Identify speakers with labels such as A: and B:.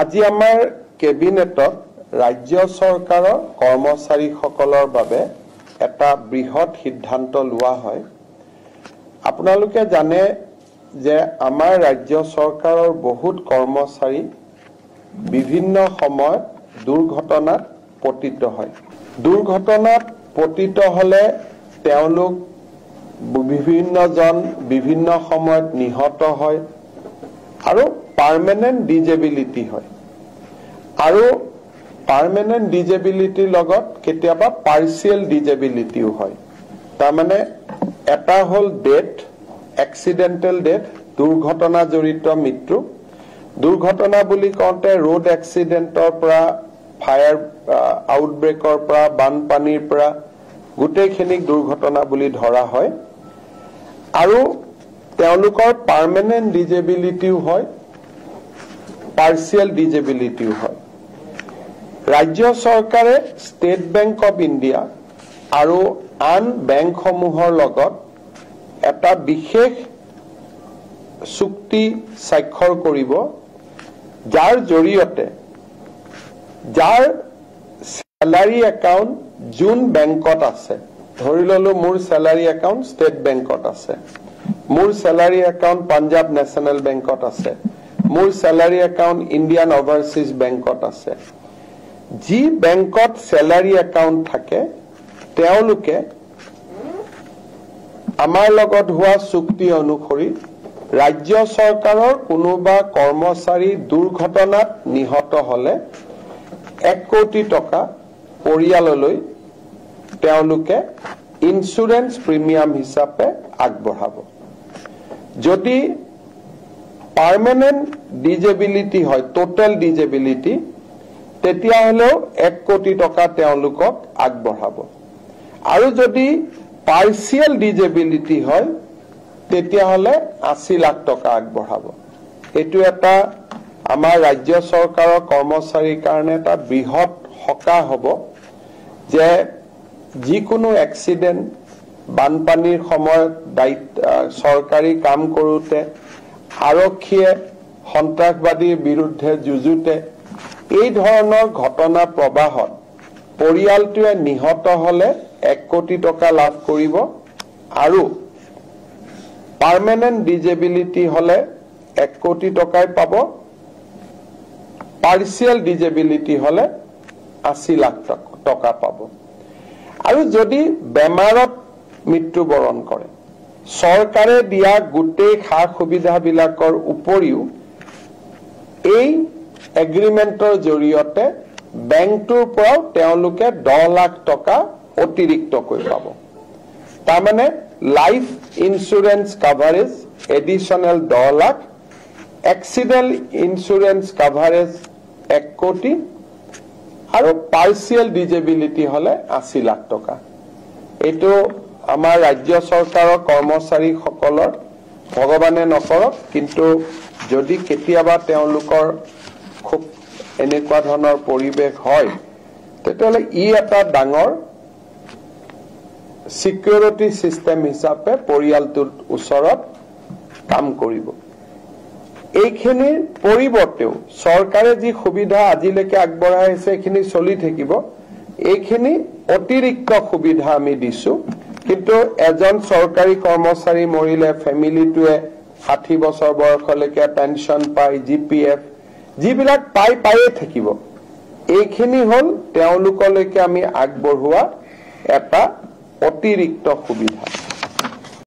A: আজি আমাৰ কেবিনেটত ৰাজ্য চৰকাৰৰ কৰ্মচাৰীসকলৰ বাবে এটা বৃহৎ সিদ্ধান্ত লোৱা হয়। আপোনালোকে জানে যে আমাৰ ৰাজ্য চৰকাৰৰ বহুত কৰ্মচাৰী বিভিন্ন সময়ত দুৰ্ঘটনাত পতিত হয়। দুৰ্ঘটনাত পতিত হলে তেওঁলোক বিভিন্ন সময়ত নিহত হয় আৰু পাৰ্মানেন্ট ডিজেবিলিটি হয়। আৰু পাৰ্মানেন্ট ডিজেবিলিটিৰ লগত কেতিয়াবা পাৰ্চিয়েল ডিজেবিলিটিও হয়। তাৰমানে এটা হল ডেথ, এক্সিডেন্টেল ডেথ, দুৰ্ঘটনা জড়িত মৃত্যু। দুৰ্ঘটনা বুলি কওঁতে ৰোড এক্সিডেন্টৰ পৰা, ফায়াৰ আউটব্ৰেকৰ পৰা, বানপানীৰ পৰা গোটেইখিনিক দুৰ্ঘটনা বুলি ধৰা হয়। আৰু তেওঁলোকৰ পাৰ্মানেন্ট ডিজেবিলিটিও হয়, পাৰ্চিয়েল ডিজেবিলিটিও হয়। ৰাজ্য চৰকাৰে ষ্টেট বেংক অফ ইণ্ডিয়া আৰু আন বেংকসমূহৰ লগত এটা বিশেষ চুক্তি স্বাক্ষৰ কৰিব, যাৰ জৰিয়তে যাৰ চেলাৰী একাউণ্ট যোন বেংকত আছে, ধৰি ললো মোৰ চেলাৰী একাউণ্ট ষ্টেট বেংকত আছে, মোৰ চেলাৰী একাউণ্ট পাঞ্জাব নেশ্যনেল বেংকত আছে, মোৰ চেলাৰী একাউণ্ট ইণ্ডিয়ান অভাৰচিজ বেংকত আছে। যি বেংকত চেলাৰী একাউণ্ট থাকে তেওঁলোকে আমাৰ লগত হোৱা চুক্তি অনুসৰি ৰাজ্য চৰকাৰৰ কোনোবা কৰ্মচাৰী দুৰ্ঘটনাত নিহত হলে 1 কোটি টকা পৰিয়াললৈ তেওঁলোকে ইন্সুৰেন্স প্ৰিমিয়াম হিচাপে আগবঢ়াব। যদি পাৰ্মানেন্ট ডিজেবিলিটি হয়, টোটেল ডিজেবিলিটি, তেতিয়াহলেও 1 কোটি টকা তেওঁলোকক আগবঢ়াব। আৰু যদি পাৰ্চিয়েল ডিজেবিলিটি হয় তেতিয়াহলে 80 লাখ টকা আগবঢ়াব। এইটো এটা আমাৰ ৰাজ্য চৰকাৰৰ কৰ্মচাৰীৰ কাৰণে এটা বৃহৎ সকাহ হ'ব যে যিকোনো এক্সিডেন্ট, বানপানীৰ সময়ত চৰকাৰী কাম কৰোঁতে, আৰক্ষীয়ে সন্ত্ৰাসবাদীৰ বিৰুদ্ধে যুঁজোতে এই ধৰণৰ ঘটনা প্ৰবাহত পৰিয়ালটোৱে নিহত হলে 1 কোটি টকা লাভ কৰিব আৰু পাৰ্মানেন্ট ডিজেবিলিটি হলে 1 কোটি টকাই পাব, পাৰ্চিয়েল ডিজেবিলিটি হলে 80 লাখ টকা পাব। আৰু যদি বেমাৰত মৃত্যুবৰণ কৰে, চৰকাৰে দিয়া গোটেই সা সুবিধাবিলাকৰ উপৰিও এই এগ্ৰিমেন্টৰ জৰিয়তে বেংকটোৰ পৰাও তেওঁলোকে 10 লাখ টকা অতিৰিক্তকৈ পাব। তাৰমানে life insurance coverage additional 10 lakh, accident insurance coverage 1 কোটি আৰু পাৰ্চিয়েল ডিজেবিলিটি হলে 80 লাখ টকা। এইটো আমাৰ ৰাজ্য চৰকাৰৰ কৰ্মচাৰীসকলৰ ভগৱানে নকৰক, কিন্তু যদি কেতিয়াবা তেওঁলোকৰ খুব এনেকুৱা ধৰণৰ পৰিৱেশ হয় তেতিয়াহলে ই এটা ডাঙৰ সিকিউৰিটি সিস্টেম হিচাপে পৰিয়ালটোৰ ওচৰত কাম কৰিব। এইখিনিৰ পৰিৱৰ্তেও চৰকাৰে যি সুবিধা আজিলৈকে আগবঢ়াই আছে এইখিনি চলি থাকিব। এইখিনি অতিৰিক্ত সুবিধা আমি দিছো, কিন্তু এজন চৰকাৰী কৰ্মচাৰী মৰিলে ফেমিলিটোৱে 60 বছৰ বয়সলৈকে পেঞ্চন পায়, GPF যিবিলাক পায়ে থাকিব। এইখিনি হল তেওঁলোকলৈকে আমি আগবঢ়োৱা এটা অতিৰিক্ত সুবিধা।